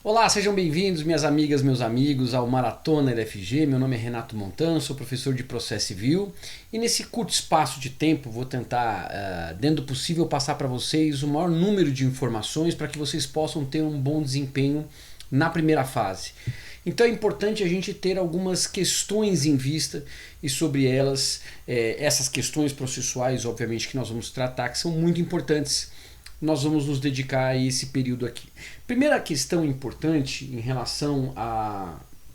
Olá, sejam bem-vindos, minhas amigas, meus amigos, ao Maratona LFG. Meu nome é Renato Montan, sou professor de Processo Civil e nesse curto espaço de tempo vou tentar, dentro do possível, passar para vocês o maior número de informações para que vocês possam ter um bom desempenho na primeira fase. Então é importante a gente ter algumas questões em vista e sobre elas, essas questões processuais, obviamente, que nós vamos tratar, que são muito importantes. Nós vamos nos dedicar a esse período aqui. Primeira questão importante em relação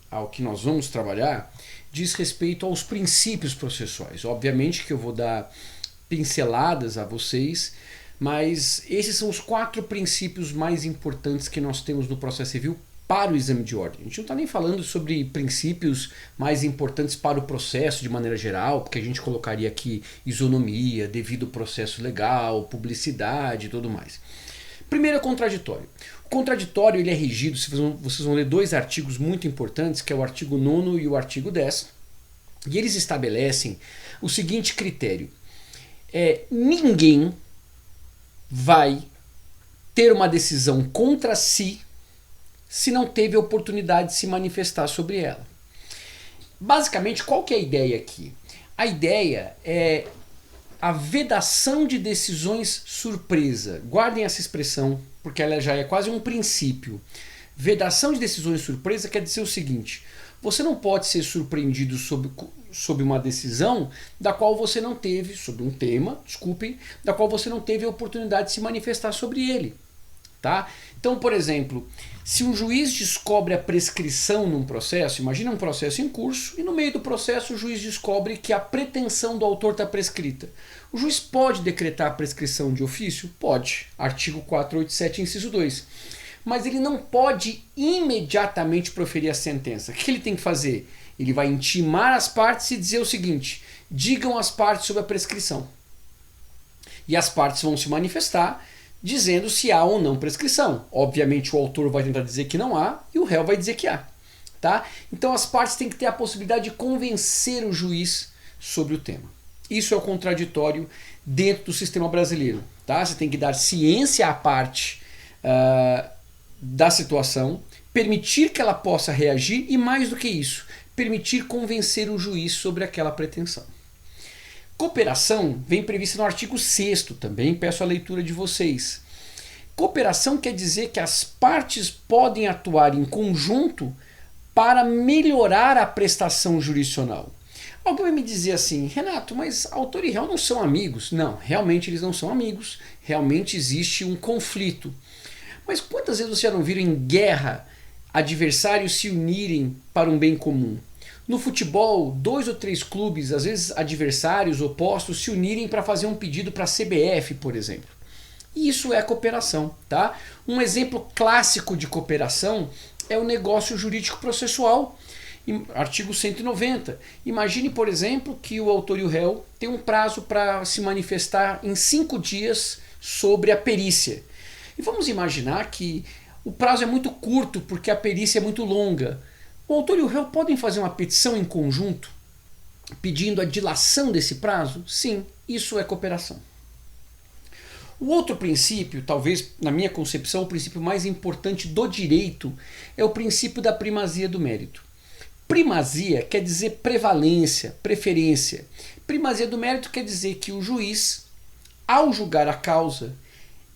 ao que nós vamos trabalhar diz respeito aos princípios processuais. Obviamente que eu vou dar pinceladas a vocês, mas esses são os 4 princípios mais importantes que nós temos no processo civil para o exame de ordem. A gente não está nem falando sobre princípios mais importantes para o processo de maneira geral, porque a gente colocaria aqui isonomia, devido processo legal, publicidade e tudo mais. Primeiro é contraditório. O contraditório ele é regido, vocês vão ler 2 artigos muito importantes, que é o artigo 9º e o artigo 10º, e eles estabelecem o seguinte critério. Ninguém vai ter uma decisão contra si se não teve a oportunidade de se manifestar sobre ela. Basicamente, qual que é a ideia aqui? A ideia é a vedação de decisões surpresa. Guardem essa expressão, porque ela já é quase um princípio. Vedação de decisões surpresa quer dizer o seguinte: você não pode ser surpreendido sobre uma decisão da qual você não teve, sobre um tema, da qual você não teve a oportunidade de se manifestar sobre ele. Tá? Então, por exemplo, se um juiz descobre a prescrição num processo, imagina um processo em curso e no meio do processo o juiz descobre que a pretensão do autor está prescrita. O juiz pode decretar a prescrição de ofício? Pode. Artigo 487, inciso 2. Mas ele não pode imediatamente proferir a sentença. O que ele tem que fazer? Ele vai intimar as partes e dizer o seguinte: digam as partes sobre a prescrição. E as partes vão se manifestar dizendo se há ou não prescrição. Obviamente o autor vai tentar dizer que não há e o réu vai dizer que há. Tá? Então as partes têm que ter a possibilidade de convencer o juiz sobre o tema. Isso é o contraditório dentro do sistema brasileiro. Tá? Você tem que dar ciência à parte da situação, permitir que ela possa reagir e, mais do que isso, permitir convencer o juiz sobre aquela pretensão. Cooperação vem prevista no artigo 6º, também peço a leitura de vocês. Cooperação quer dizer que as partes podem atuar em conjunto para melhorar a prestação jurisdicional. Alguém vai me dizer assim: Renato, mas autor e réu não são amigos. Não, realmente eles não são amigos, realmente existe um conflito. Mas quantas vezes vocês já não viram em guerra adversários se unirem para um bem comum? No futebol, 2 ou 3 clubes, às vezes adversários, opostos, se unirem para fazer um pedido para a CBF, por exemplo. E isso é cooperação. Tá? Um exemplo clássico de cooperação é o negócio jurídico processual, artigo 190. Imagine, por exemplo, que o autor e o réu têm um prazo para se manifestar em 5 dias sobre a perícia. E vamos imaginar que o prazo é muito curto porque a perícia é muito longa. O autor e o réu podem fazer uma petição em conjunto pedindo a dilação desse prazo? Sim, isso é cooperação. O outro princípio, talvez na minha concepção o princípio mais importante do direito, é o princípio da primazia do mérito. Primazia quer dizer prevalência, preferência. Primazia do mérito quer dizer que o juiz, ao julgar a causa,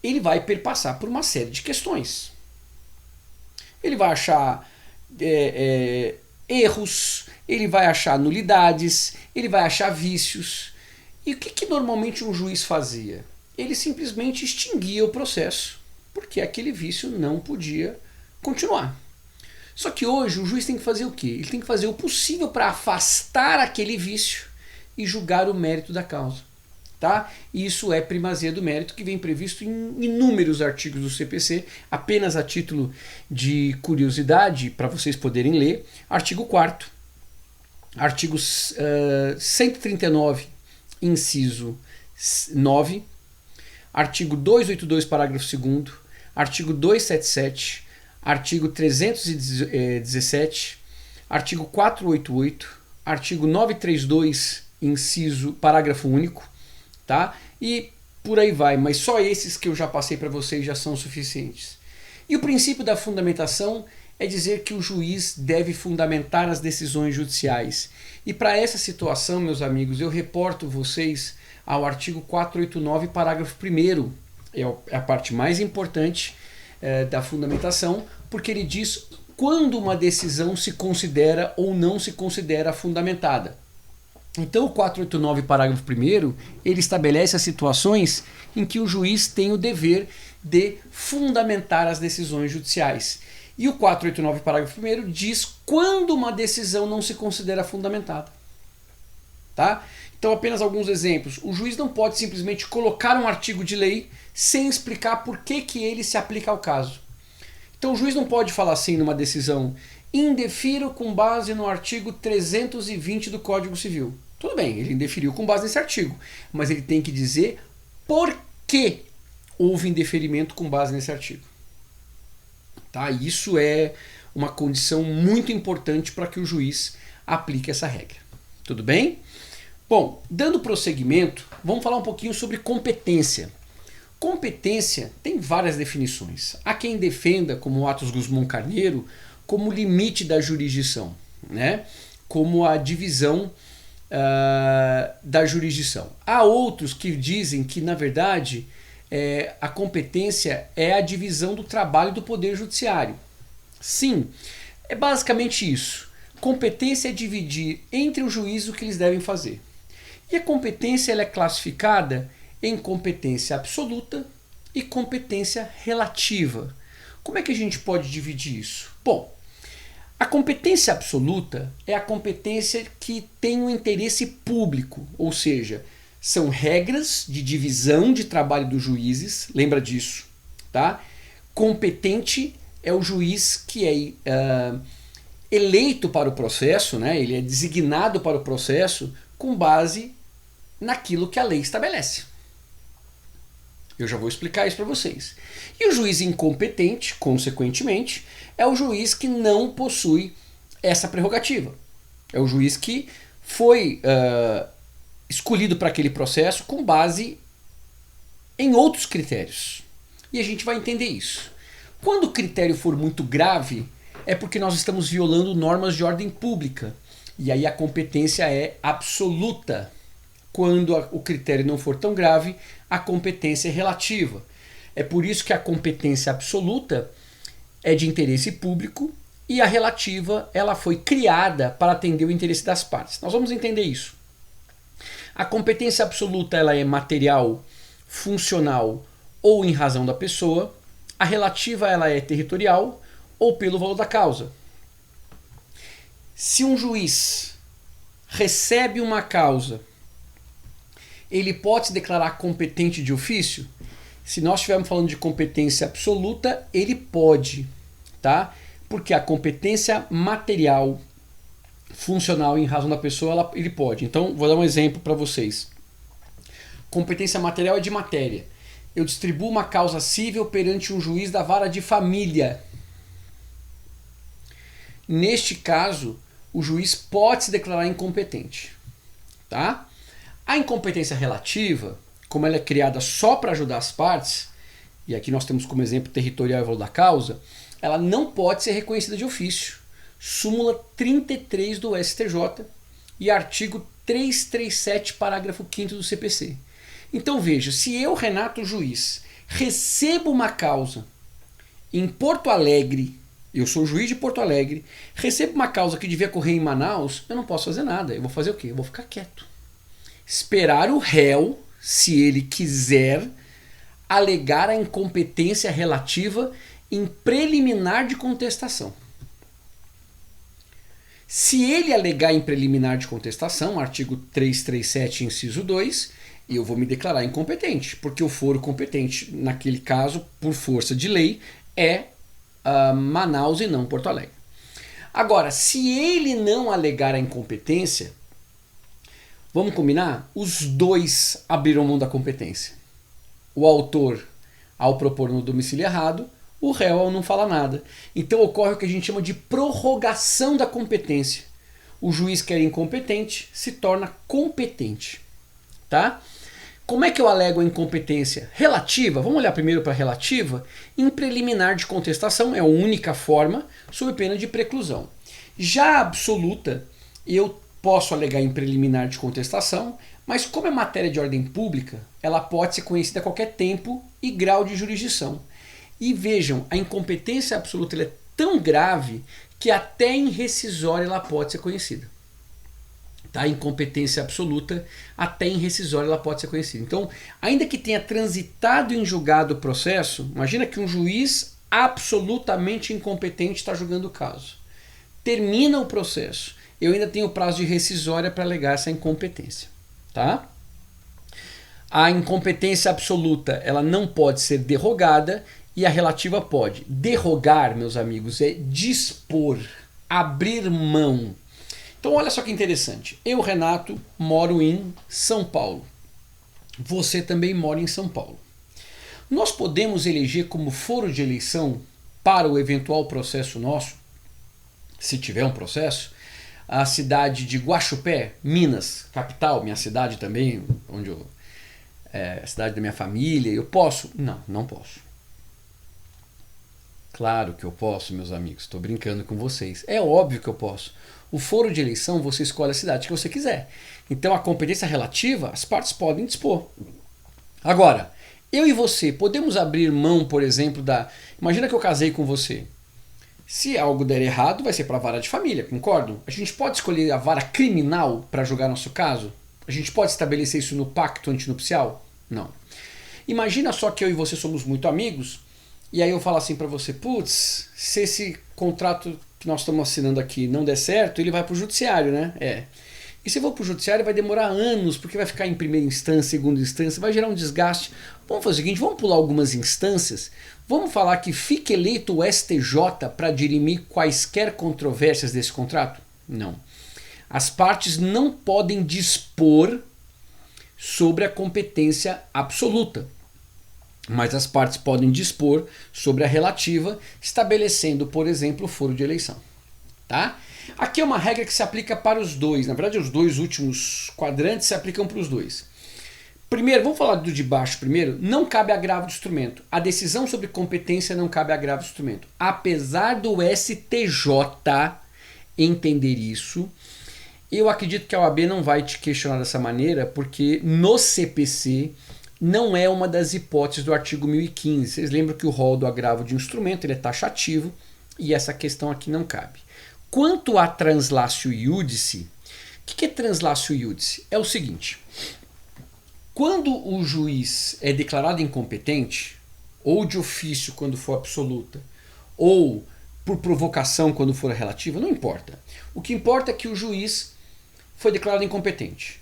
ele vai perpassar por uma série de questões. Ele vai achar erros, ele vai achar nulidades, ele vai achar vícios. E o que normalmente um juiz fazia? Ele simplesmente extinguia o processo, porque aquele vício não podia continuar. Só que hoje o juiz tem que fazer o quê? Ele tem que fazer o possível para afastar aquele vício e julgar o mérito da causa. Tá? Isso é primazia do mérito, que vem previsto em inúmeros artigos do CPC, apenas a título de curiosidade para vocês poderem ler. Artigo 4º, artigo 139, inciso 9, artigo 282, parágrafo 2º, artigo 277, artigo 317, artigo 488, artigo 932, parágrafo único, tá? E por aí vai, mas só esses que eu já passei para vocês já são suficientes. E o princípio da fundamentação é dizer que o juiz deve fundamentar as decisões judiciais. E para essa situação, meus amigos, eu reporto vocês ao artigo 489, parágrafo 1º. É a parte mais importante da fundamentação, porque ele diz quando uma decisão se considera ou não se considera fundamentada. Então o 489, parágrafo 1º, ele estabelece as situações em que o juiz tem o dever de fundamentar as decisões judiciais. E o 489, parágrafo 1º, diz quando uma decisão não se considera fundamentada. Tá? Então, apenas alguns exemplos. O juiz não pode simplesmente colocar um artigo de lei sem explicar por que ele se aplica ao caso. Então, o juiz não pode falar assim numa decisão: indefiro com base no artigo 320 do Código Civil. Tudo bem, ele indeferiu com base nesse artigo, mas ele tem que dizer por que houve indeferimento com base nesse artigo. Tá? Isso é uma condição muito importante para que o juiz aplique essa regra. Tudo bem? Bom, dando prosseguimento, vamos falar um pouquinho sobre competência. Competência tem várias definições. Há quem defenda, como o Atos Guzmão Carneiro, como limite da jurisdição, né? Como a divisão da jurisdição. Há outros que dizem que, na verdade, a competência é a divisão do trabalho do Poder Judiciário. Sim, é basicamente isso. Competência é dividir entre o juiz o que eles devem fazer. E a competência ela é classificada em competência absoluta e competência relativa. Como é que a gente pode dividir isso? Bom, a competência absoluta é a competência que tem um interesse público, ou seja, são regras de divisão de trabalho dos juízes, lembra disso, tá? Competente é o juiz que é eleito para o processo, né? Ele é designado para o processo com base naquilo que a lei estabelece. Eu já vou explicar isso para vocês. E o juiz incompetente, consequentemente, é o juiz que não possui essa prerrogativa. É o juiz que foi escolhido para aquele processo com base em outros critérios. E a gente vai entender isso. Quando o critério for muito grave, é porque nós estamos violando normas de ordem pública. E aí a competência é absoluta. Quando o critério não for tão grave, a competência é relativa. É por isso que a competência absoluta é de interesse público e a relativa ela foi criada para atender o interesse das partes. Nós vamos entender isso. A competência absoluta ela é material, funcional ou em razão da pessoa. A relativa ela é territorial ou pelo valor da causa. Se um juiz recebe uma causa, ele pode se declarar competente de ofício? Se nós estivermos falando de competência absoluta, ele pode, tá? Porque a competência material, funcional em razão da pessoa, ele pode. Então, vou dar um exemplo para vocês. Competência material é de matéria. Eu distribuo uma causa cível perante um juiz da vara de família. Neste caso, o juiz pode se declarar incompetente, tá? A incompetência relativa, como ela é criada só para ajudar as partes, e aqui nós temos como exemplo territorial e valor da causa, ela não pode ser reconhecida de ofício. Súmula 33 do STJ e artigo 337, parágrafo 5º do CPC. Então veja, se eu, Renato Juiz, recebo uma causa em Porto Alegre, eu sou juiz de Porto Alegre, recebo uma causa que devia correr em Manaus, eu não posso fazer nada. Eu vou fazer o quê? Eu vou ficar quieto. Esperar o réu, se ele quiser, alegar a incompetência relativa em preliminar de contestação. Se ele alegar em preliminar de contestação, artigo 337, inciso 2, eu vou me declarar incompetente, porque o foro competente, naquele caso, por força de lei, é Manaus e não Porto Alegre. Agora, se ele não alegar a incompetência, vamos combinar? Os dois abriram mão da competência. O autor ao propor no domicílio errado, o réu ao não falar nada. Então ocorre o que a gente chama de prorrogação da competência. O juiz que era incompetente se torna competente. Tá? Como é que eu alego a incompetência relativa? Vamos olhar primeiro para a relativa. Em preliminar de contestação, é a única forma, sob pena de preclusão. Já a absoluta, eu posso alegar em preliminar de contestação, mas como é matéria de ordem pública, ela pode ser conhecida a qualquer tempo e grau de jurisdição. E vejam, a incompetência absoluta ela é tão grave que até em rescisória ela pode ser conhecida. Tá? Incompetência absoluta, até em rescisória ela pode ser conhecida. Então, ainda que tenha transitado em julgado o processo, imagina que um juiz absolutamente incompetente está julgando o caso. Termina o processo, eu ainda tenho prazo de rescisória para alegar essa incompetência. Tá? A incompetência absoluta ela não pode ser derrogada e a relativa pode. Derrogar, meus amigos, é dispor, abrir mão. Então olha só que interessante. Eu, Renato, moro em São Paulo. Você também mora em São Paulo. Nós podemos eleger como foro de eleição para o eventual processo nosso, se tiver um processo, a cidade de Guaxupé, Minas, capital, minha cidade também, onde a cidade da minha família. Eu posso? Não, não posso. Claro que eu posso, meus amigos. Estou brincando com vocês. É óbvio que eu posso. O foro de eleição, você escolhe a cidade que você quiser. Então, a competência relativa, as partes podem dispor. Agora, eu e você podemos abrir mão, por exemplo, da... Imagina que eu casei com você. Se algo der errado, vai ser para a vara de família, concordo? A gente pode escolher a vara criminal para julgar nosso caso? A gente pode estabelecer isso no pacto antinupcial? Não. Imagina só que eu e você somos muito amigos, e aí eu falo assim para você, putz, se esse contrato que nós estamos assinando aqui não der certo, ele vai para o judiciário, né? É. E se for para o judiciário vai demorar anos, porque vai ficar em primeira instância, segunda instância, vai gerar um desgaste. Vamos fazer o seguinte, vamos pular algumas instâncias, vamos falar que fique eleito o STJ para dirimir quaisquer controvérsias desse contrato? Não. As partes não podem dispor sobre a competência absoluta, mas as partes podem dispor sobre a relativa, estabelecendo, por exemplo, o foro de eleição. Tá? Aqui é uma regra que se aplica para os dois. Na verdade, os dois últimos quadrantes se aplicam para os dois. Primeiro, vamos falar do de baixo primeiro. Não cabe agravo de instrumento. A decisão sobre competência não cabe agravo de instrumento. Apesar do STJ entender isso, eu acredito que a OAB não vai te questionar dessa maneira, porque no CPC não é uma das hipóteses do artigo 1015. Vocês lembram que o rol do agravo de instrumento ele é taxativo e essa questão aqui não cabe. Quanto a translatio iudice, o que é translatio iudice? É o seguinte, quando o juiz é declarado incompetente, ou de ofício quando for absoluta, ou por provocação quando for relativa, não importa. O que importa é que o juiz foi declarado incompetente.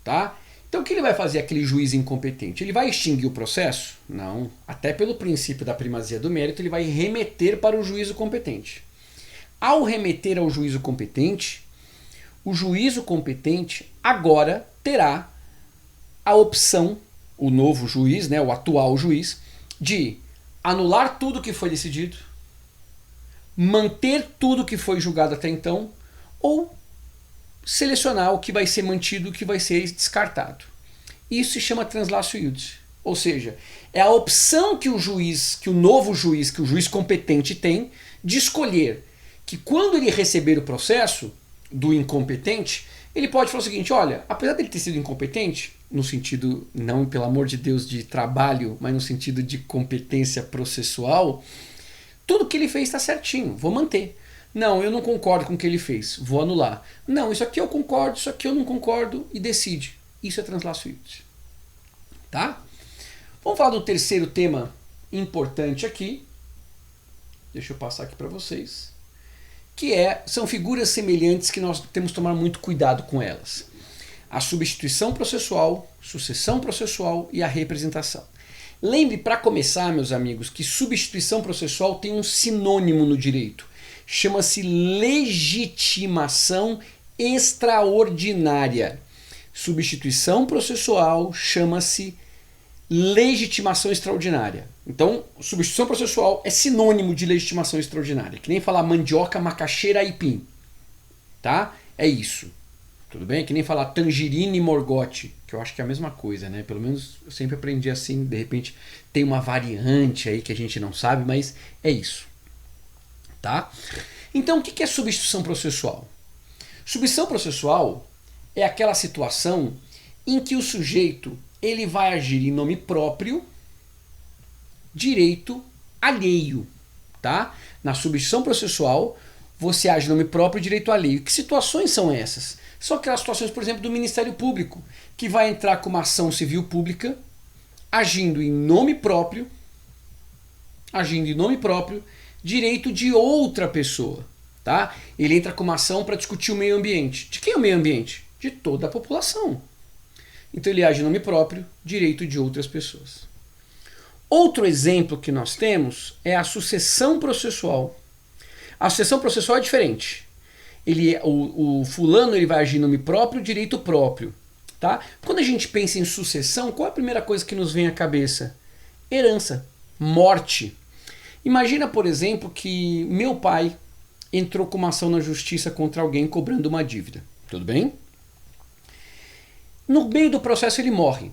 Tá? Então o que ele vai fazer aquele juiz incompetente? Ele vai extinguir o processo? Não. Até pelo princípio da primazia do mérito, ele vai remeter para o juízo competente. Ao remeter ao juízo competente, o juízo competente agora terá a opção, o novo juiz, né, o atual juiz, de anular tudo que foi decidido, manter tudo que foi julgado até então, ou selecionar o que vai ser mantido e o que vai ser descartado. Isso se chama translatio iudice. Ou seja, é a opção que o juiz, que o novo juiz, que o juiz competente tem, de escolher que quando ele receber o processo do incompetente, ele pode falar o seguinte, olha, apesar dele ter sido incompetente, no sentido, não pelo amor de Deus, de trabalho, mas no sentido de competência processual, tudo que ele fez está certinho, vou manter. Não, eu não concordo com o que ele fez, vou anular. Não, isso aqui eu concordo, isso aqui eu não concordo e decide. Isso é translatio iudice. Tá? Vamos falar do terceiro tema importante aqui. Deixa eu passar aqui para vocês. Que são figuras semelhantes que nós temos que tomar muito cuidado com elas. A substituição processual, sucessão processual e a representação. Lembre, para começar, meus amigos, que substituição processual tem um sinônimo no direito. Chama-se legitimação extraordinária. Substituição processual chama-se legitimação extraordinária. Então, substituição processual é sinônimo de legitimação extraordinária. Que nem falar mandioca, macaxeira, aipim. Tá? É isso. Tudo bem? Que nem falar Tangerine e Morgote, que eu acho que é a mesma coisa, né? Pelo menos eu sempre aprendi assim, de repente tem uma variante aí que a gente não sabe, mas é isso. Tá? Então o que é substituição processual? Substituição processual é aquela situação em que o sujeito ele vai agir em nome próprio, direito alheio. Tá? Na substituição processual, você age em nome próprio, direito alheio. Que situações são essas? São aquelas situações, por exemplo, do Ministério Público, que vai entrar com uma ação civil pública, agindo em nome próprio, direito de outra pessoa. Tá? Ele entra com uma ação para discutir o meio ambiente. De quem é o meio ambiente? De toda a população. Então ele age em nome próprio, direito de outras pessoas. Outro exemplo que nós temos é a sucessão processual. A sucessão processual é diferente. O fulano ele vai agir em nome próprio, direito próprio. Tá? Quando a gente pensa em sucessão, qual é a primeira coisa que nos vem à cabeça? Herança, morte. Imagina, por exemplo, que meu pai entrou com uma ação na justiça contra alguém cobrando uma dívida. Tudo bem? No meio do processo ele morre.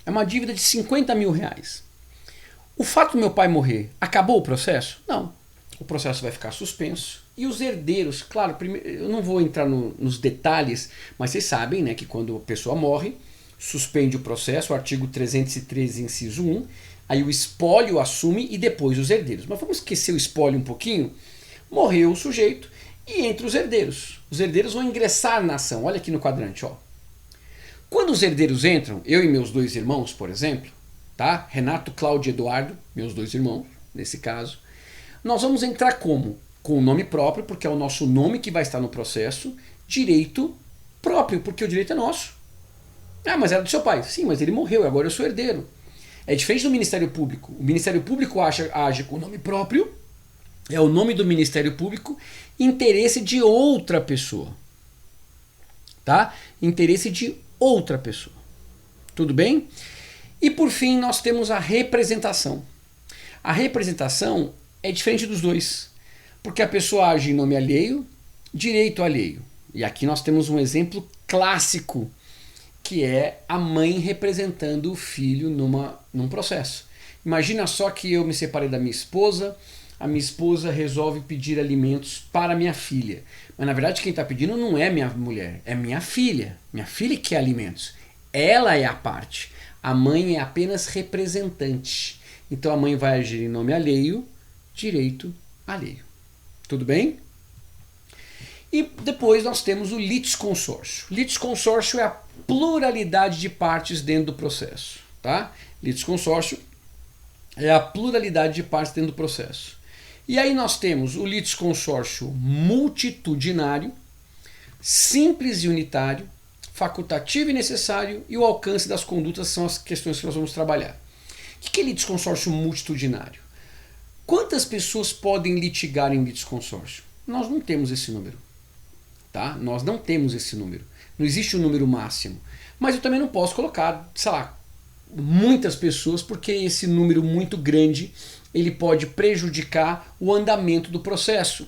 É uma dívida de 50 mil reais. O fato do meu pai morrer, acabou o processo? Não. O processo vai ficar suspenso. E os herdeiros, claro, eu não vou entrar nos detalhes, mas vocês sabem, né, que quando a pessoa morre, suspende o processo, o artigo 313, inciso 1, aí o espólio assume e depois os herdeiros. Mas vamos esquecer o espólio um pouquinho. Morreu o sujeito e entra os herdeiros. Os herdeiros vão ingressar na ação. Olha aqui no quadrante, ó. Quando os herdeiros entram, eu e meus 2 irmãos, por exemplo, tá? Renato, Cláudio e Eduardo, meus 2 irmãos, nesse caso, nós vamos entrar como? Com o nome próprio, porque é o nosso nome que vai estar no processo, direito próprio, porque o direito é nosso. Ah, mas era do seu pai. Sim, mas ele morreu, agora eu sou herdeiro. É diferente do Ministério Público. O Ministério Público age com o nome próprio, é o nome do Ministério Público, interesse de outra pessoa. Tá? Interesse de outra pessoa. Tudo bem? E por fim nós temos a representação. A representação é diferente dos dois, porque a pessoa age em nome alheio, direito alheio. E aqui nós temos um exemplo clássico, que é a mãe representando o filho num processo. Imagina só que eu me separei da minha esposa, a minha esposa resolve pedir alimentos para minha filha. Mas na verdade quem está pedindo não é minha mulher, é minha filha. Minha filha que quer alimentos. Ela é a parte. A mãe é apenas representante. Então a mãe vai agir em nome alheio, direito alheio. Tudo bem? E depois nós temos o litisconsórcio. Litisconsórcio é a pluralidade de partes dentro do processo. Tá? Litisconsórcio é a pluralidade de partes dentro do processo. E aí nós temos o litisconsórcio multitudinário, simples e unitário, facultativo e necessário, e o alcance das condutas são as questões que nós vamos trabalhar. O que é litisconsórcio multitudinário? Quantas pessoas podem litigar em litisconsórcio? Nós não temos esse número. Tá? Nós não temos esse número. Não existe um número máximo. Mas eu também não posso colocar, sei lá, muitas pessoas, porque esse número muito grande ele pode prejudicar o andamento do processo.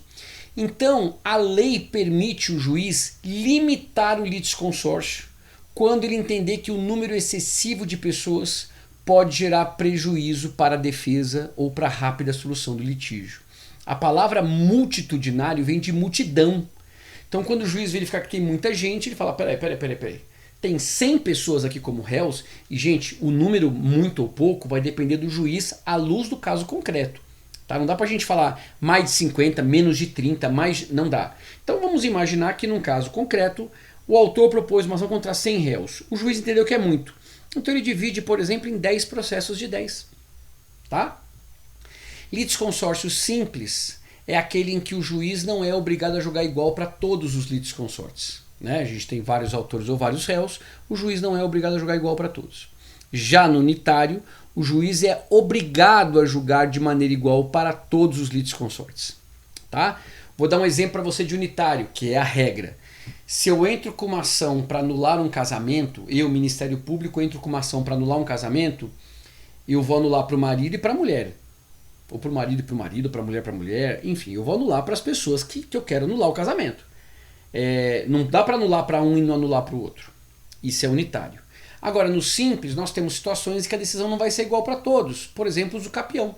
Então, a lei permite o juiz limitar o litisconsórcio quando ele entender que o número excessivo de pessoas pode gerar prejuízo para a defesa ou para a rápida solução do litígio. A palavra multitudinário vem de multidão. Então, quando o juiz verificar que tem muita gente, ele fala, peraí. Tem 100 pessoas aqui como réus e, gente, o número muito ou pouco vai depender do juiz à luz do caso concreto. Tá? Não dá pra gente falar mais de 50, menos de 30, mais... não dá. Então vamos imaginar que num caso concreto o autor propôs uma ação contra 100 réus. O juiz entendeu que é muito. Então ele divide, por exemplo, em 10 processos de 10. Tá? Litisconsórcio simples é aquele em que o juiz não é obrigado a julgar igual para todos os litisconsortes. Né? A gente tem vários autores ou vários réus, o juiz não é obrigado a julgar igual para todos. Já no unitário, o juiz é obrigado a julgar de maneira igual para todos os litisconsortes. Tá? Vou dar um exemplo para você de unitário, que é a regra. Se eu entro com uma ação para anular um casamento, eu, Ministério Público, entro com uma ação para anular um casamento, eu vou anular para o marido e para a mulher. Ou para o marido e para o marido, para a mulher, enfim, eu vou anular para as pessoas que eu quero anular o casamento. Não dá para anular para um e não anular para o outro. Isso é unitário. Agora, no simples, nós temos situações em que a decisão não vai ser igual para todos. Por exemplo, uso capião.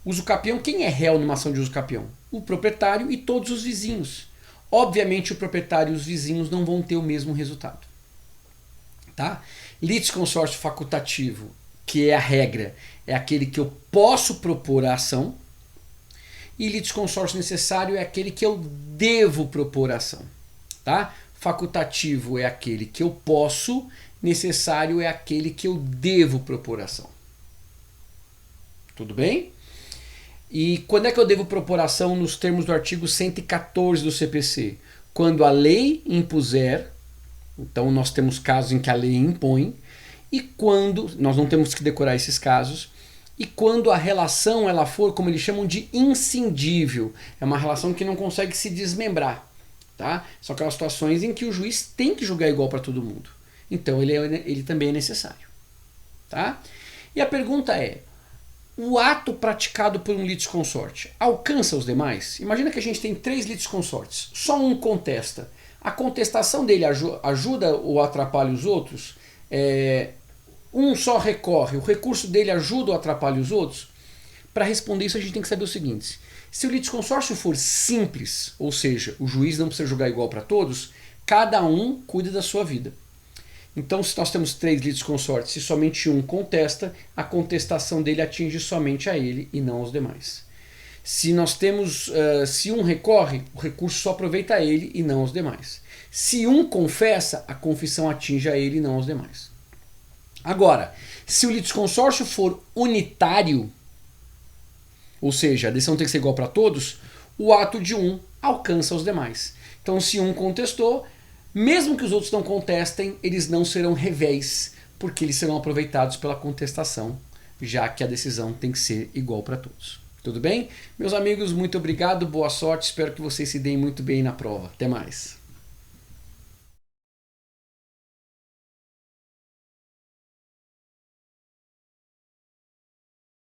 Uso capião, quem é réu numa ação de uso capião? O proprietário e todos os vizinhos. Obviamente, o proprietário e os vizinhos não vão ter o mesmo resultado. Tá? Litisconsórcio facultativo, que é a regra, é aquele que eu posso propor a ação. E litisconsórcio necessário é aquele que eu devo propor a ação. Tá? Facultativo é aquele que eu posso, necessário é aquele que eu devo propor a ação. Tudo bem? E quando é que eu devo propor a ação nos termos do artigo 114 do CPC? Quando a lei impuser, então nós temos casos em que a lei impõe, e quando, nós não temos que decorar esses casos, e quando a relação ela for, como eles chamam de inscindível, é uma relação que não consegue se desmembrar. Tá? São aquelas situações em que o juiz tem que julgar igual para todo mundo. Então ele também é necessário. Tá? E a pergunta é, o ato praticado por um litisconsorte alcança os demais? Imagina que a gente tem 3 litisconsortes, só um contesta. A contestação dele ajuda ou atrapalha os outros? Um só recorre, o recurso dele ajuda ou atrapalha os outros? Para responder isso a gente tem que saber o seguinte: se o litisconsórcio for simples, ou seja, o juiz não precisa julgar igual para todos, cada um cuida da sua vida. Então, se nós temos 3 litisconsortes e somente um contesta, a contestação dele atinge somente a ele e não aos demais. Se nós temos, se um recorre, o recurso só aproveita a ele e não aos demais. Se um confessa, a confissão atinge a ele e não aos demais. Agora, se o litisconsórcio for unitário, ou seja, a decisão tem que ser igual para todos, o ato de um alcança os demais. Então, se um contestou, mesmo que os outros não contestem, eles não serão revéis, porque eles serão aproveitados pela contestação, já que a decisão tem que ser igual para todos. Tudo bem? Meus amigos, muito obrigado, boa sorte, espero que vocês se deem muito bem na prova. Até mais.